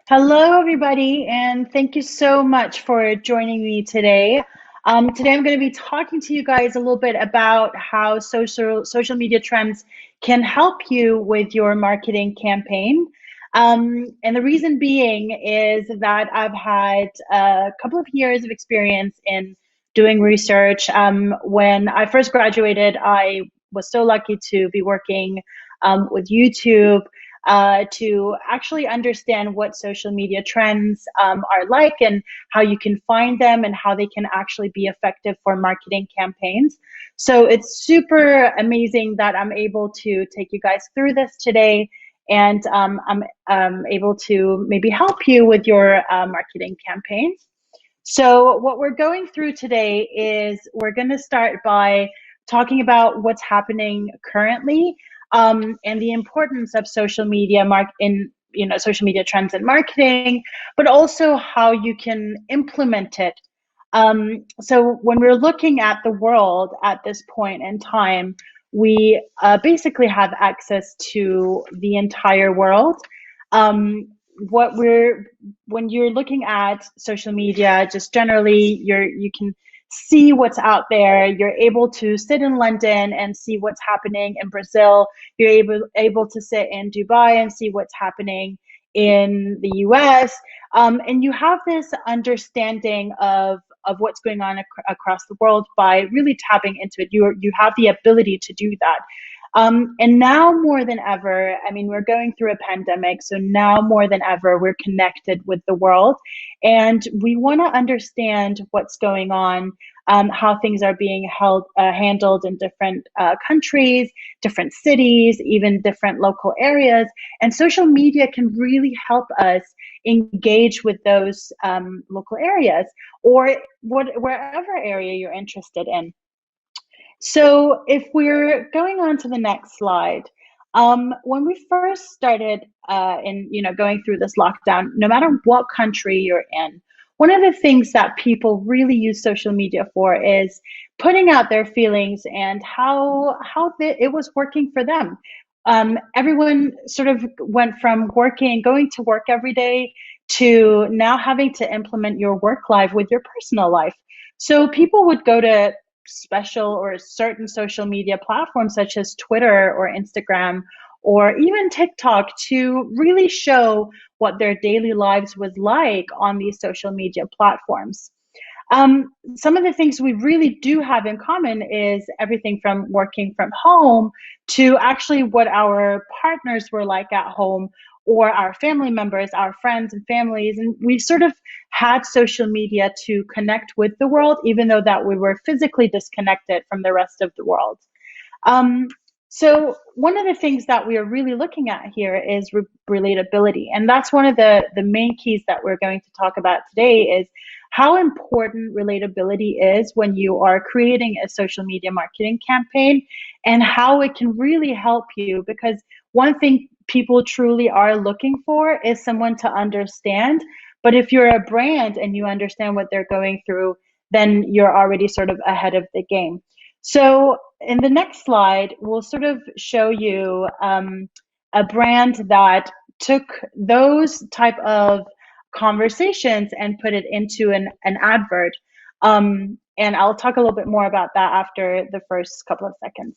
Hello, everybody, and thank you so much for joining me today. Today, I'm going to be talking to you guys a little bit about how social media trends can help you with your marketing campaign. And the reason being is that I've had a couple of years of experience in doing research. When I first graduated, I was so lucky to be working with YouTube to actually understand what social media trends are like and how you can find them and how they can actually be effective for marketing campaigns. So it's super amazing that I'm able to take you guys through this today, and I'm able to maybe help you with your marketing campaigns. So what we're going through today is we're going to start by talking about what's happening currently, and the importance of social media social media trends in marketing, but also how you can implement it. So when we're looking at the world at this point in time, we basically have access to the entire world. Um, what we're When you're looking at social media, just generally, you can see what's out there. You're able to sit in London and see what's happening in Brazil. You're able to sit in Dubai and see what's happening in the US. And you have this understanding of what's going on across the world by really tapping into it. You have the ability to do that. And now more than ever, I mean, we're going through a pandemic, so now more than ever, we're connected with the world, and we want to understand what's going on, how things are being handled in different countries, different cities, even different local areas. And social media can really help us engage with those local areas, or wherever area you're interested in. So if we're going on to the next slide, when we first started going through this lockdown, no matter what country you're in, one of the things that people really use social media for is putting out their feelings and it was working for them. Everyone sort of went from going to work every day, to now having to implement your work life with your personal life. So people would go to special or certain social media platforms such as Twitter or Instagram or even TikTok to really show what their daily lives was like on these social media platforms. Some of the things we really do have in common is everything from working from home to actually what our partners were like at home, or our family members, our friends and families. And we sort of had social media to connect with the world, even though that we were physically disconnected from the rest of the world. Um, so one of the things that we are really looking at here is relatability. And that's one of the main keys that we're going to talk about today is how important relatability is when you are creating a social media marketing campaign, and how it can really help you. Because one thing people truly are looking for is someone to understand. But if you're a brand and you understand what they're going through, then you're already sort of ahead of the game. So in the next slide, we'll sort of show you a brand that took those type of conversations and put it into an advert. And I'll talk a little bit more about that after the first couple of seconds.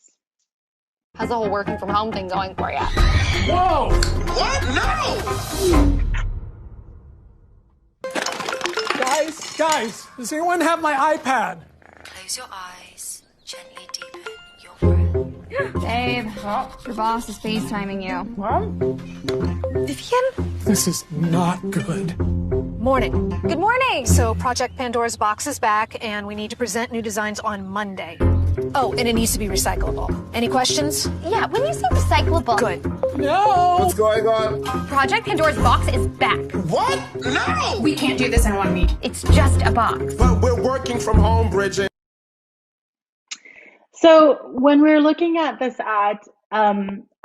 How's the whole working from home thing going for you? Whoa! What? No! Guys, does anyone have my iPad? Close your eyes, gently deepen your breath. Babe, your boss is FaceTiming you. Vivian? This is not good. Morning. Good morning. So Project Pandora's box is back, and we need to present new designs on Monday. Oh, and it needs to be recyclable. Any questions? Yeah, when you say recyclable. Good. No! What's going on? Project Pandora's box is back. What? No! We can't do this in 1 week. It's just a box. But we're working from home, So when we're looking at this ad,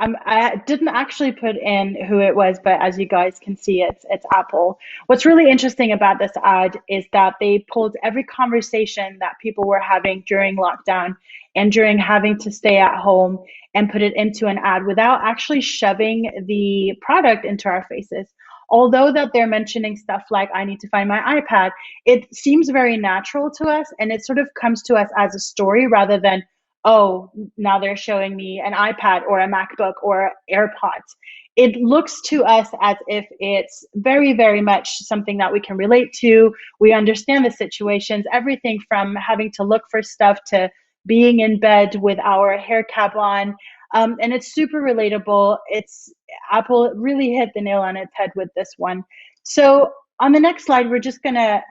I didn't actually put in who it was, but as you guys can see, it's Apple. What's really interesting about this ad is that they pulled every conversation that people were having during lockdown and during having to stay at home and put it into an ad without actually shoving the product into our faces. Although that they're mentioning stuff like I need to find my iPad, it seems very natural to us and it sort of comes to us as a story rather than, oh, now they're showing me an iPad or a MacBook or AirPods. It looks to us as if it's very, very much something that we can relate to. We understand the situations, everything from having to look for stuff to being in bed with our hair cap on. And it's super relatable. It's Apple really hit the nail on its head with this one. So on the next slide, we're just going to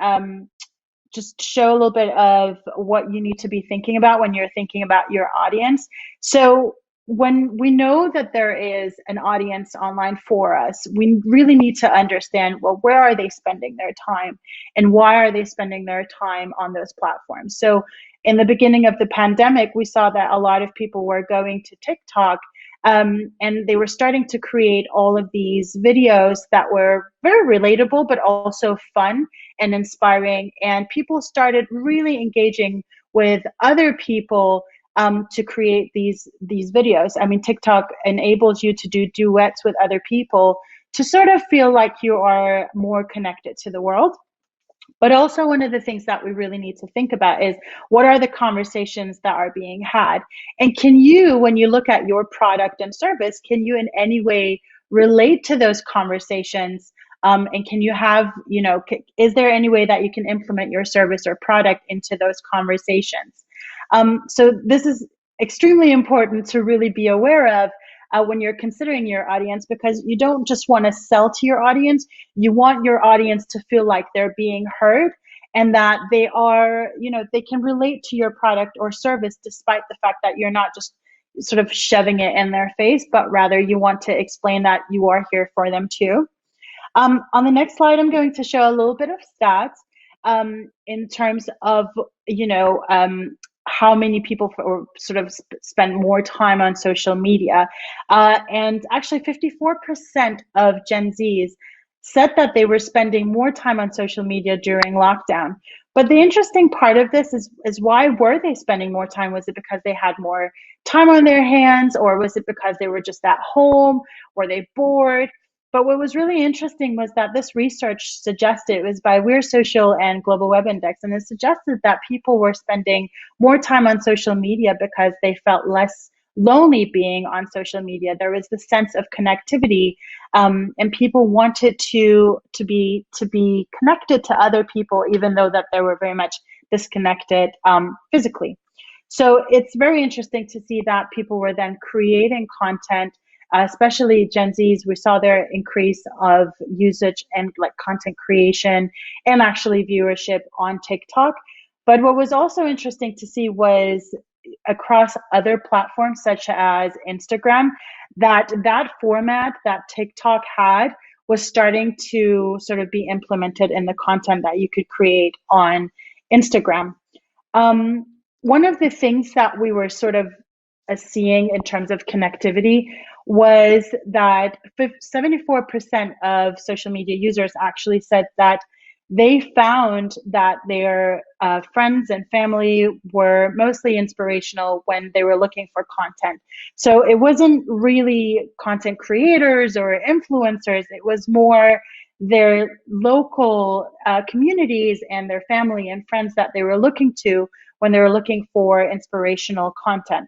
just show a little bit of what you need to be thinking about when you're thinking about your audience. So when we know that there is an audience online for us, we really need to understand, well, where are they spending their time and why are they spending their time on those platforms? So in the beginning of the pandemic, we saw that a lot of people were going to TikTok, and they were starting to create all of these videos that were very relatable, but also fun and inspiring. And people started really engaging with other people to create these videos. I mean, TikTok enables you to do duets with other people to sort of feel like you are more connected to the world. But also one of the things that we really need to think about is what are the conversations that are being had? And can you, when you look at your product and service, can you in any way relate to those conversations? And can you have, is there any way that you can implement your service or product into those conversations? So this is extremely important to really be aware of when you're considering your audience, because you don't just want to sell to your audience. You want your audience to feel like they're being heard and that they are, they can relate to your product or service despite the fact that you're not just sort of shoving it in their face, but rather you want to explain that you are here for them too. On the next slide, I'm going to show a little bit of stats in terms of, how many people sort of spend more time on social media. And actually 54% of Gen Zs said that they were spending more time on social media during lockdown. But the interesting part of this is why were they spending more time? Was it because they had more time on their hands, or was it because they were just at home? Were they bored? But what was really interesting was that this research suggested, it was by Weir Social and Global Web Index, and it suggested that people were spending more time on social media because they felt less lonely being on social media. There was this sense of connectivity, and people wanted to be connected to other people, even though that they were very much disconnected physically. So it's very interesting to see that people were then creating content, especially Gen Zs. We saw their increase of usage and like content creation and actually viewership on TikTok. But what was also interesting to see was across other platforms such as Instagram, that format that TikTok had was starting to sort of be implemented in the content that you could create on Instagram. One of the things that we were sort of seeing in terms of connectivity was that 74% of social media users actually said that they found that their friends and family were mostly inspirational when they were looking for content. So it wasn't really content creators or influencers, it was more their local communities and their family and friends that they were looking to when they were looking for inspirational content.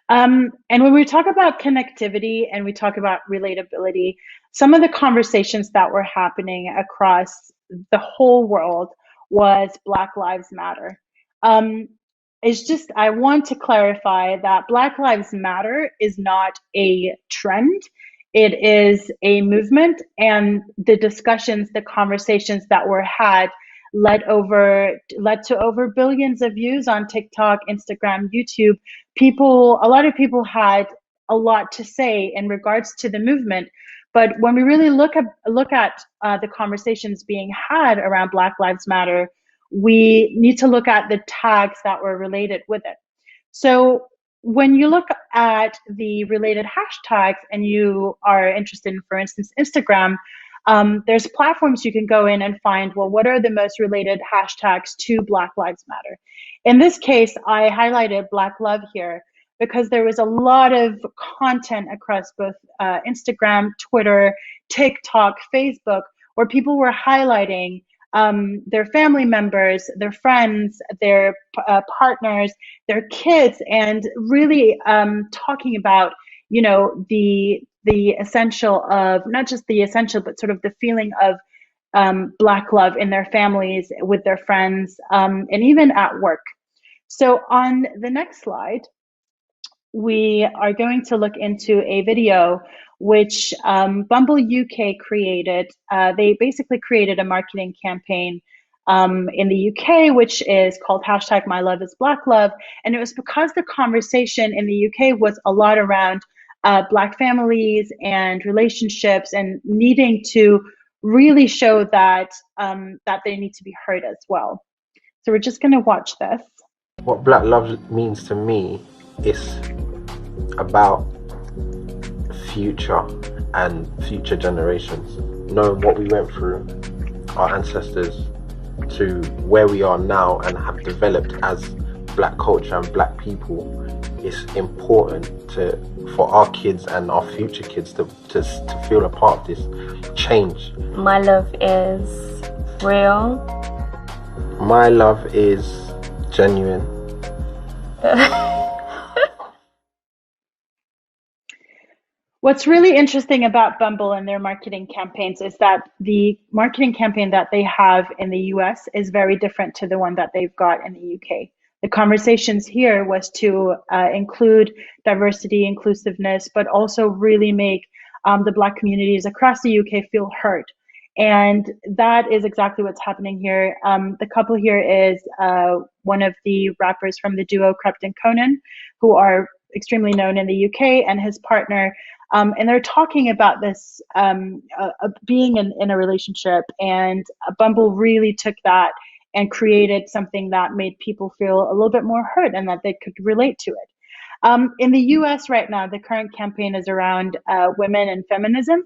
And when we talk about connectivity and we talk about relatability, some of the conversations that were happening across the whole world was Black Lives Matter. It's just, I want to clarify that Black Lives Matter is not a trend. It is a movement, and the discussions, the conversations that were had led to over billions of views on TikTok, Instagram, YouTube. A lot of people had a lot to say in regards to the movement. But when we really look at the conversations being had around Black Lives Matter, we need to look at the tags that were related with it. So when you look at the related hashtags and you are interested in, for instance, Instagram, there's platforms you can go in and find, well, what are the most related hashtags to Black Lives Matter? In this case, I highlighted Black Love here because there was a lot of content across both Instagram, Twitter, TikTok, Facebook, where people were highlighting their family members, their friends, their partners, their kids, and really talking about, the essential of, not just the essential, but sort of the feeling of Black love in their families, with their friends, and even at work. So on the next slide, we are going to look into a video which Bumble UK created. They basically created a marketing campaign in the UK, which is called hashtag My Love is Black Love. And it was because the conversation in the UK was a lot around Black families and relationships, and needing to really show that that they need to be heard as well. So we're just going to watch this. What Black love means to me is about future and future generations, knowing what we went through, our ancestors, to where we are now and have developed as Black culture and Black people. Is important for our kids and our future kids to feel a part of this change. My love is real. My love is genuine. What's really interesting about Bumble and their marketing campaigns is that the marketing campaign that they have in the US is very different to the one that they've got in the UK. The conversations here was to include diversity, inclusiveness, but also really make the Black communities across the UK feel heard. And that is exactly what's happening here. The couple here is one of the rappers from the duo Krept and Conan, who are extremely known in the UK, and his partner. And they're talking about this being in a relationship, and Bumble really took that and created something that made people feel a little bit more heard and that they could relate to it. In the US right now, the current campaign is around women and feminism.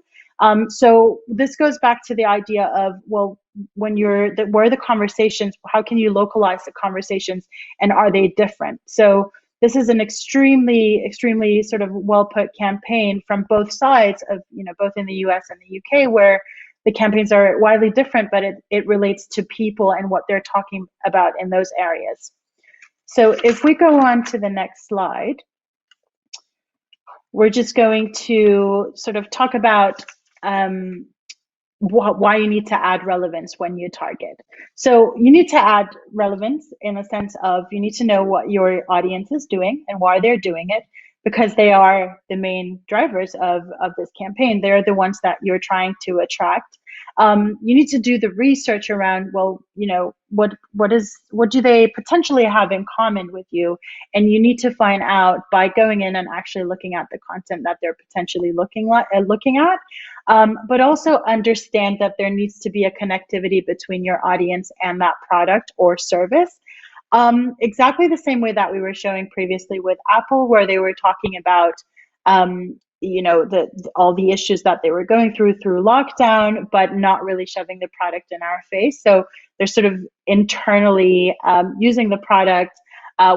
So this goes back to the idea of, well, when where are the conversations, how can you localize the conversations, and are they different? So this is an extremely, extremely sort of well put campaign from both sides of, both in the US and the UK, where the campaigns are widely different, but it relates to people and what they're talking about in those areas. So if we go on to the next slide, we're just going to sort of talk about why you need to add relevance when you target. So you need to add relevance in the sense of, you need to know what your audience is doing and why they're doing it, because they are the main drivers of this campaign. They're the ones that you're trying to attract. You need to do the research around, well, what do they potentially have in common with you? And you need to find out by going in and actually looking at the content that they're potentially looking at. But also understand that there needs to be a connectivity between your audience and that product or service. Exactly the same way that we were showing previously with Apple, where they were talking about, all the issues that they were going through lockdown, but not really shoving the product in our face. So they're sort of internally using the product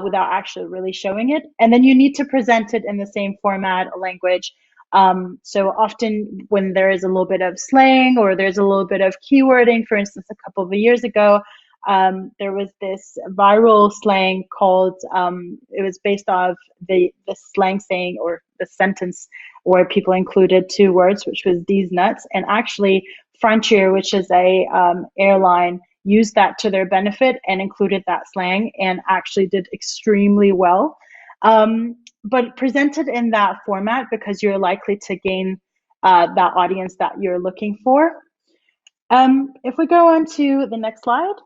without actually really showing it. And then you need to present it in the same format, language. So often when there is a little bit of slang or there's a little bit of keywording, for instance, a couple of years ago, there was this viral slang called, it was based off the slang saying or the sentence where people included two words, which was "these nuts." And actually Frontier, which is a airline, used that to their benefit and included that slang and actually did extremely well. But presented in that format because you're likely to gain that audience that you're looking for. If we go on to the next slide,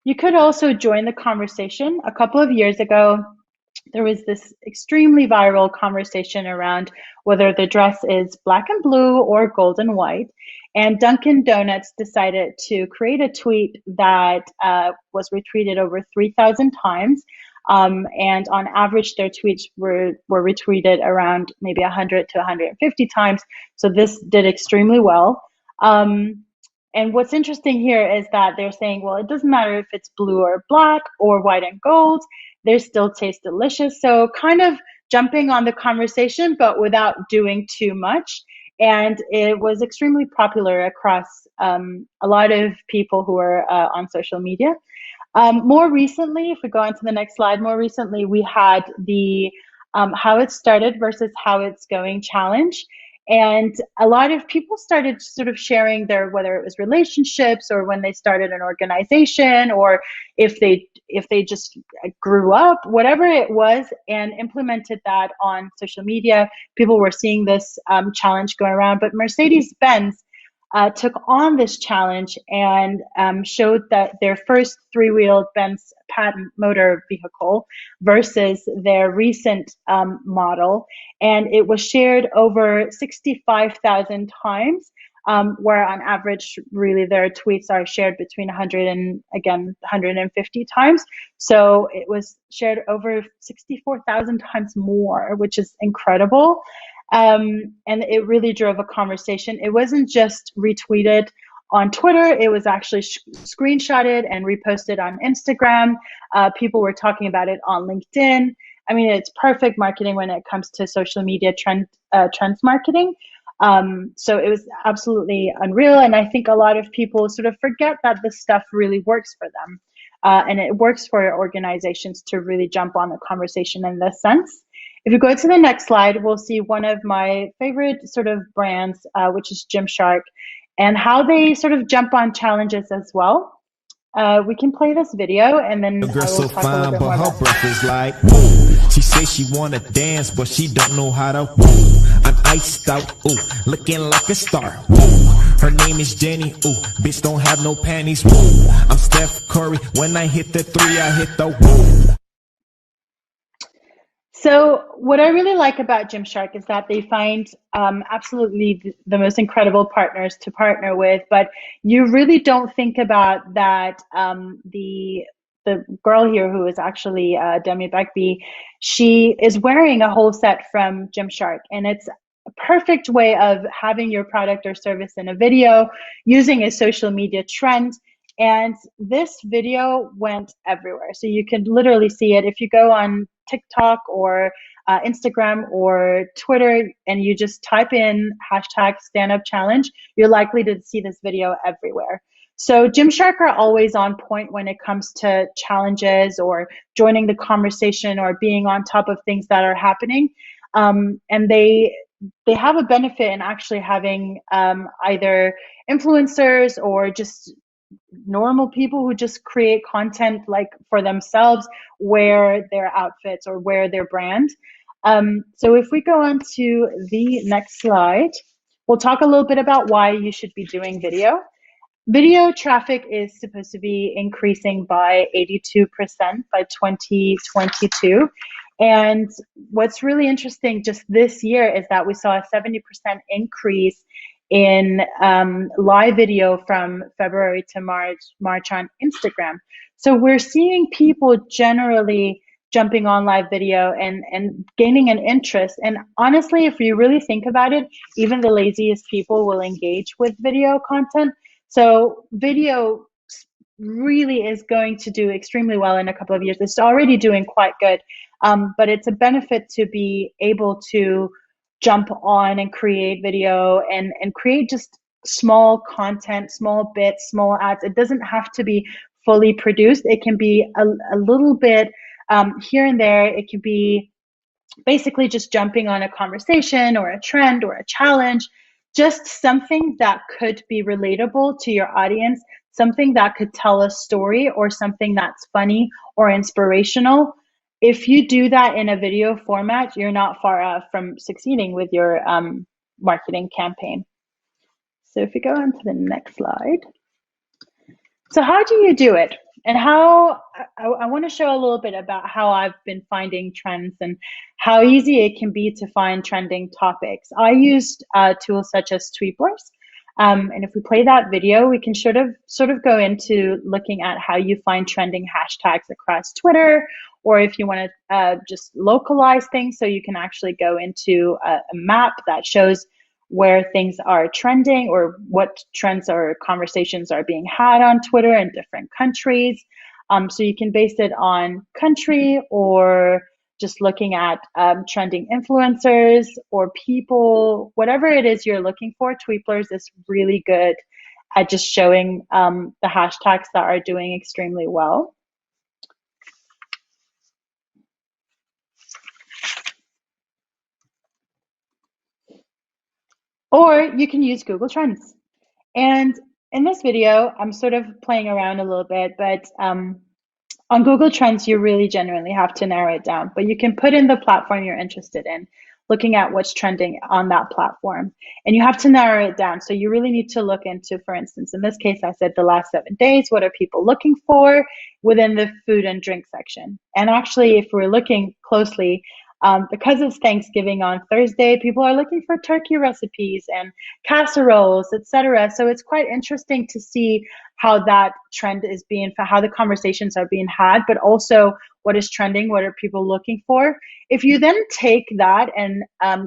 you could also join the conversation. A couple of years ago, there was this extremely viral conversation around whether the dress is black and blue or gold and white. And Dunkin' Donuts decided to create a tweet that was retweeted over 3,000 times, And on average, their tweets were retweeted around maybe 100 to 150 times. So this did extremely well. And what's interesting here is that they're saying, well, it doesn't matter if it's blue or black or white and gold, they still taste delicious. So kind of jumping on the conversation, but without doing too much. And it was extremely popular across a lot of people who are on social media. More recently, if we go on to the next slide, more recently we had the how it started versus how it's going challenge. And a lot of people started sort of sharing their, whether it was relationships or when they started an organization or if they just grew up, whatever it was, and implemented that on social media. People were seeing this challenge going around, but Mercedes-Benz took on this challenge and showed that their first three-wheeled Benz patent motor vehicle versus their recent model, and it was shared over 65,000 times, where on average, really their tweets are shared between 100 and again 150 times. So it was shared over 64,000 times more, which is incredible. And it really drove a conversation. It wasn't just retweeted on Twitter, it was actually screenshotted and reposted on Instagram. People were talking about it on LinkedIn. I mean, it's perfect marketing when it comes to social media trends marketing. So it was absolutely unreal. And I think a lot of people sort of forget that this stuff really works for them. And it works for organizations to really jump on the conversation in this sense. If you go to the next slide, we'll see one of my favorite sort of brands, which is Gymshark, and how they sort of jump on challenges as well. We can play this video and then The girl I will so talk a fine, little bit but more her about breath is like whoa. She says she wanna dance, but she don't know how to whoa. I'm iced out, ooh, looking like a star. Whoa. Her name is Jenny, ooh, bitch don't have no panties. Whoa. I'm Steph Curry. When I hit the three, I hit the whoa. So what I really like about Gymshark is that they find absolutely the most incredible partners to partner with, but you really don't think about that. The girl here who is actually Demi Beckby, she is wearing a whole set from Gymshark, and it's a perfect way of having your product or service in a video using a social media trend. And this video went everywhere. So you can literally see it if you go on TikTok or Instagram or Twitter and you just type in hashtag stand up challenge, you're likely to see this video everywhere. So Gymshark are always on point when it comes to challenges or joining the conversation or being on top of things that are happening. And they have a benefit in actually having either influencers or just normal people who just create content like for themselves, wear their outfits or wear their brand. So if we go on to the next slide, we'll talk a little bit about why you should be doing video. Video traffic is supposed to be increasing by 82% by 2022. And what's really interesting just this year is that we saw a 70% increase in live video from February to March on Instagram. So we're seeing people generally jumping on live video and gaining an interest. And honestly, if you really think about it, even the laziest people will engage with video content. So video really is going to do extremely well in a couple of years. It's already doing quite good, but it's a benefit to be able to jump on and create video and create just small content, small bits, small ads. It doesn't have to be fully produced. It can be a little bit here and there. It can be basically just jumping on a conversation or a trend or a challenge, just something that could be relatable to your audience, something that could tell a story or something that's funny or inspirational. If you do that in a video format, you're not far off from succeeding with your marketing campaign. So if we go on to the next slide. So how do you do it? And how I want to show a little bit about how I've been finding trends and how easy it can be to find trending topics. I used tools such as Tweeplers. And if we play that video, we can sort of go into looking at how you find trending hashtags across Twitter or if you want to just localize things, so you can actually go into a map that shows where things are trending or what trends or conversations are being had on Twitter in different countries. So you can base it on country or just looking at trending influencers or people, whatever it is you're looking for. Tweeplers is really good at just showing the hashtags that are doing extremely well. Or you can use Google Trends. And in this video, I'm sort of playing around a little bit, but on Google Trends, you really genuinely have to narrow it down, but you can put in the platform you're interested in, looking at what's trending on that platform. And you have to narrow it down. So you really need to look into, for instance, in this case, I said the last 7 days, what are people looking for within the food and drink section? And actually, if we're looking closely, because it's Thanksgiving on Thursday, people are looking for turkey recipes and casseroles, etc. So it's quite interesting to see how that trend is being, how the conversations are being had, but also what is trending, what are people looking for. If you then take that and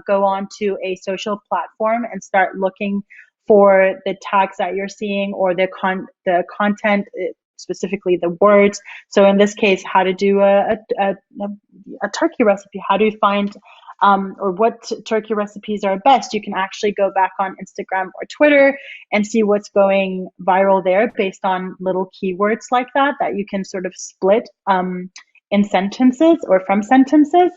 go on to a social platform and start looking for the tags that you're seeing or the content, specifically the words. So in this case, how to do a turkey recipe, how do you find or what turkey recipes are best, you can actually go back on Instagram or Twitter and see what's going viral there based on little keywords like that you can sort of split in sentences or from sentences.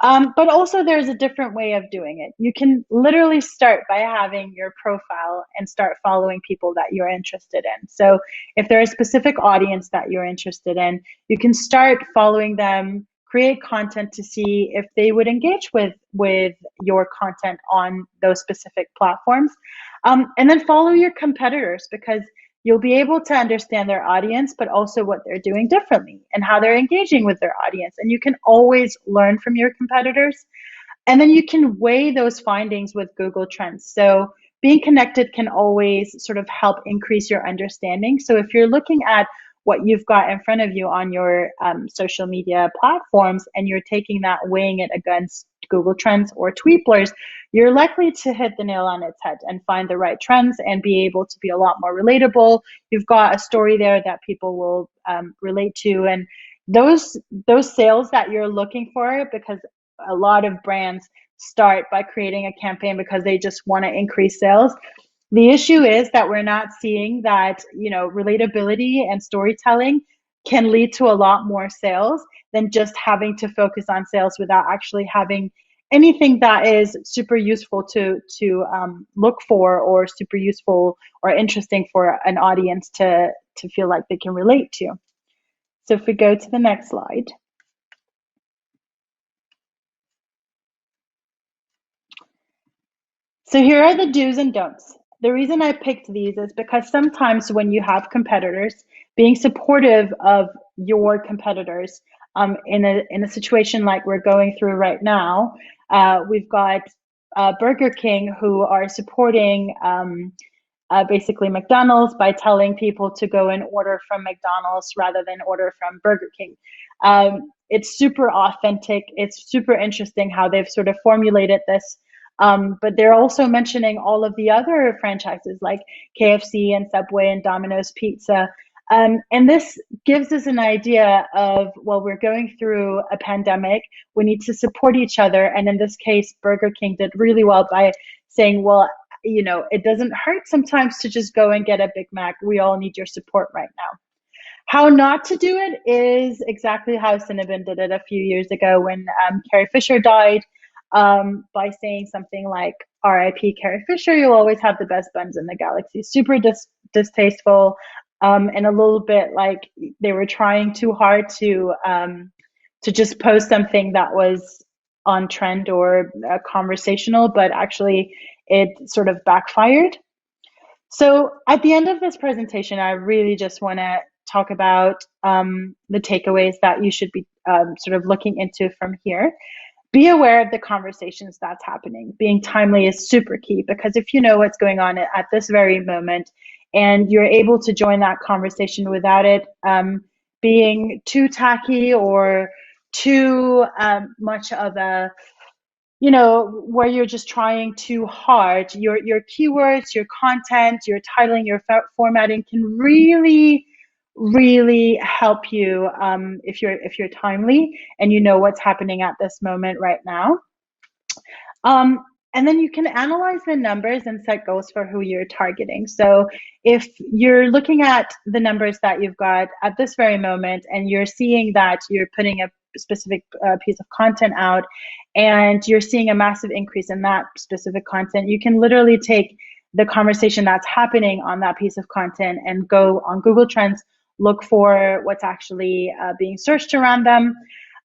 But also there's a different way of doing it. You can literally start by having your profile and start following people that you're interested in. So if there's a specific audience that you're interested in, you can start following them, create content to see if they would engage with your content on those specific platforms. And then follow your competitors, because you'll be able to understand their audience, but also what they're doing differently and how they're engaging with their audience. And you can always learn from your competitors. And then you can weigh those findings with Google Trends. So being connected can always sort of help increase your understanding. So if you're looking at what you've got in front of you on your social media platforms and you're taking that, weighing it against Google Trends or Tweeplers, you're likely to hit the nail on its head and find the right trends and be able to be a lot more relatable. You've got a story there that people will relate to, and those sales that you're looking for, because a lot of brands start by creating a campaign because they just want to increase sales. The issue is that we're not seeing that, relatability and storytelling can lead to a lot more sales than just having to focus on sales without actually having anything that is super useful to look for, or super useful or interesting for an audience to feel like they can relate to. So if we go to the next slide. So here are the do's and don'ts. The reason I picked these is because sometimes when you have competitors, being supportive of your competitors in a situation like we're going through right now, we've got Burger King who are supporting basically McDonald's by telling people to go and order from McDonald's rather than order from Burger King. It's super authentic. It's super interesting how they've sort of formulated this. But they're also mentioning all of the other franchises like KFC and Subway and Domino's Pizza. And this gives us an idea of, well, we're going through a pandemic. We need to support each other. And in this case, Burger King did really well by saying, well, it doesn't hurt sometimes to just go and get a Big Mac. We all need your support right now. How not to do it is exactly how Cinnabon did it a few years ago when Carrie Fisher died. By saying something like, R.I.P. Carrie Fisher, you'll always have the best buns in the galaxy. Super distasteful, and a little bit like they were trying too hard to just post something that was on trend or conversational, but actually it sort of backfired. So at the end of this presentation, I really just want to talk about the takeaways that you should be sort of looking into from here. Be aware of the conversations that's happening. Being timely is super key, because if you know what's going on at this very moment and you're able to join that conversation without it being too tacky or too much of a, where you're just trying too hard. Your keywords, your content, your titling, your formatting can really, really help you if you're timely and you know what's happening at this moment right now. And then you can analyze the numbers and set goals for who you're targeting. So if you're looking at the numbers that you've got at this very moment and you're seeing that you're putting a specific piece of content out and you're seeing a massive increase in that specific content, you can literally take the conversation that's happening on that piece of content and go on Google Trends, look for what's actually being searched around them.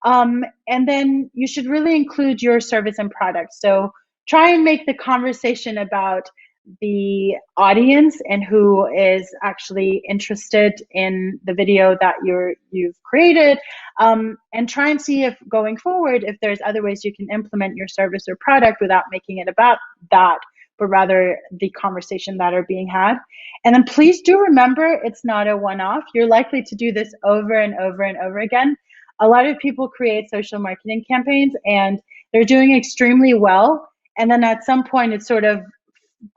And then you should really include your service and product. So try and make the conversation about the audience and who is actually interested in the video that you've created, and try and see if going forward, if there's other ways you can implement your service or product without making it about that, but rather the conversation that are being had. And then please do remember, it's not a one-off. You're likely to do this over and over and over again. A lot of people create social marketing campaigns and they're doing extremely well. And then at some point it sort of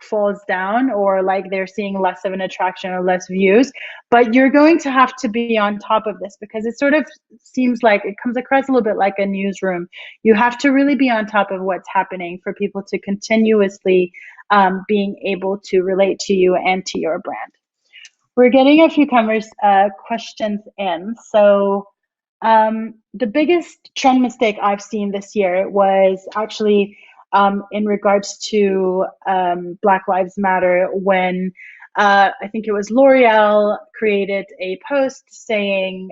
falls down, or like they're seeing less of an attraction or less views. But you're going to have to be on top of this because it sort of seems like it comes across a little bit like a newsroom. You have to really be on top of what's happening for people to continuously being able to relate to you and to your brand. We're getting a few questions in. So the biggest trend mistake I've seen this year was actually in regards to Black Lives Matter, when I think it was L'Oreal created a post saying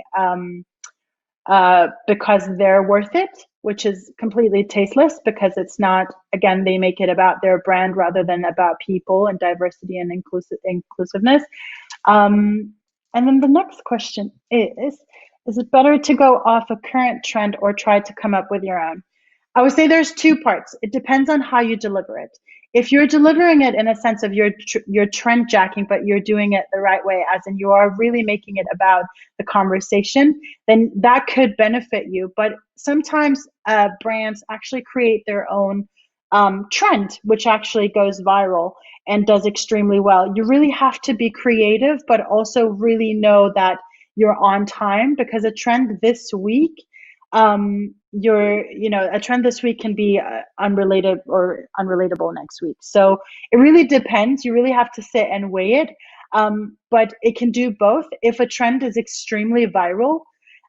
because they're worth it, which is completely tasteless because it's not, again, they make it about their brand rather than about people and diversity and inclusiveness. And then the next question is it better to go off a current trend or try to come up with your own? I would say there's two parts. It depends on how you deliver it. If you're delivering it in a sense of you're trend jacking, but you're doing it the right way, as in you are really making it about the conversation, then that could benefit you. But sometimes brands actually create their own trend, which actually goes viral and does extremely well. You really have to be creative, but also really know that you're on time, because a trend this week, a trend this week can be unrelated or unrelatable next week. So it really depends. You really have to sit and weigh it. But it can do both. If a trend is extremely viral,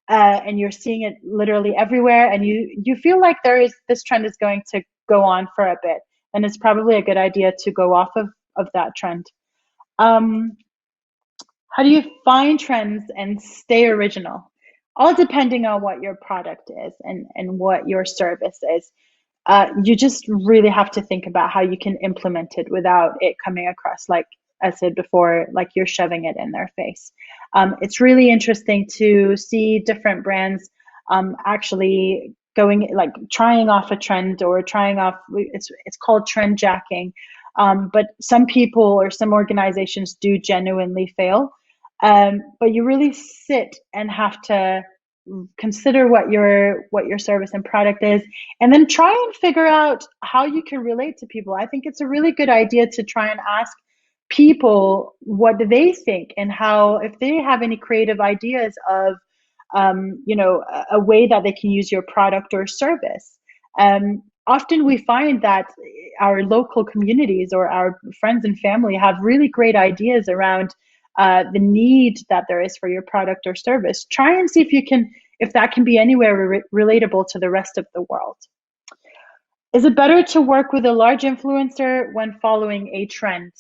and you're seeing it literally everywhere, and you feel like this trend is going to go on for a bit, then it's probably a good idea to go off of that trend. How do you find trends and stay original? All depending on what your product is and what your service is. You just really have to think about how you can implement it without it coming across, like I said before, like you're shoving it in their face. It's really interesting to see different brands actually going, like trying off a trend or trying off, it's called trend jacking. But some people or some organizations do genuinely fail. But you really sit and have to consider what your service and product is, and then try and figure out how you can relate to people. I think it's a really good idea to try and ask people what do they think, and how, if they have any creative ideas of a way that they can use your product or service. Often we find that our local communities or our friends and family have really great ideas around the need that there is for your product or service. Try and see if that can be anywhere relatable to the rest of the world. Is it better to work with a large influencer when following a trend?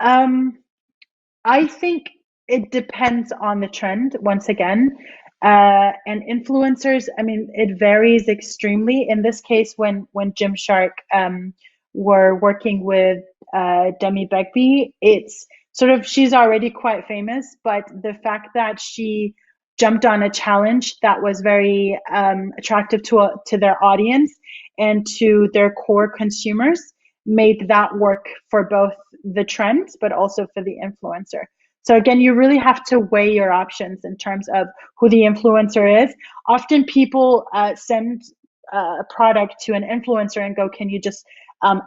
I think it depends on the trend, once again. And influencers, I mean, it varies extremely. In this case, when Gymshark were working with Demi Begbie, it's sort of, she's already quite famous, but the fact that she jumped on a challenge that was very attractive to their audience and to their core consumers made that work for both the trends, but also for the influencer. So again, you really have to weigh your options in terms of who the influencer is. Often people send a product to an influencer and go, can you just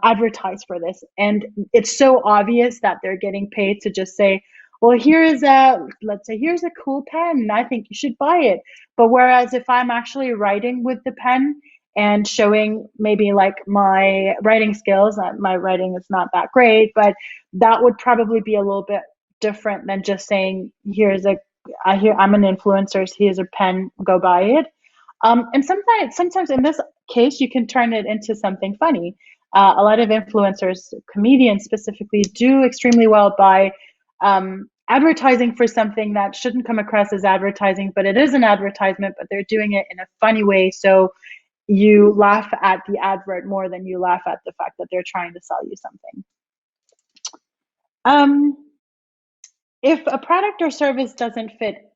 advertise for this? And it's so obvious that they're getting paid to just say, well, let's say, here's a cool pen. I think you should buy it. But whereas if I'm actually writing with the pen and showing maybe like my writing skills, my writing is not that great, but that would probably be a little bit different than just saying, I'm an influencer, so here's a pen, go buy it. And sometimes in this case, you can turn it into something funny. A lot of influencers, comedians specifically, do extremely well by advertising for something that shouldn't come across as advertising, but it is an advertisement, but they're doing it in a funny way. So you laugh at the advert more than you laugh at the fact that they're trying to sell you something. If a product or service doesn't fit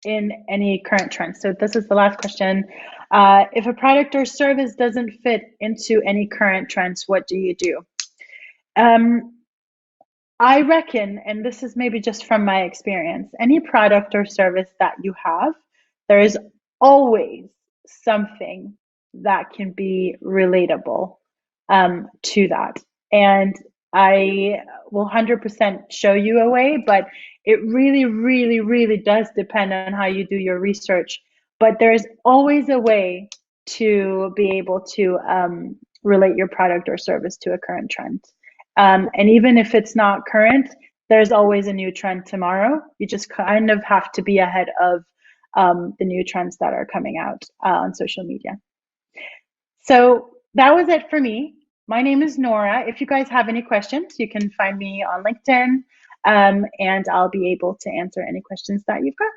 in any current trends, so this is the last question. If a product or service doesn't fit into any current trends, what do you do? I reckon, and this is maybe just from my experience, any product or service that you have, there is always something that can be relatable to that. And I will 100% show you a way, but it really, really, really does depend on how you do your research. But there's always a way to be able to relate your product or service to a current trend. And even if it's not current, there's always a new trend tomorrow. You just kind of have to be ahead of the new trends that are coming out on social media. So that was it for me. My name is Nora. If you guys have any questions, you can find me on LinkedIn, and I'll be able to answer any questions that you've got.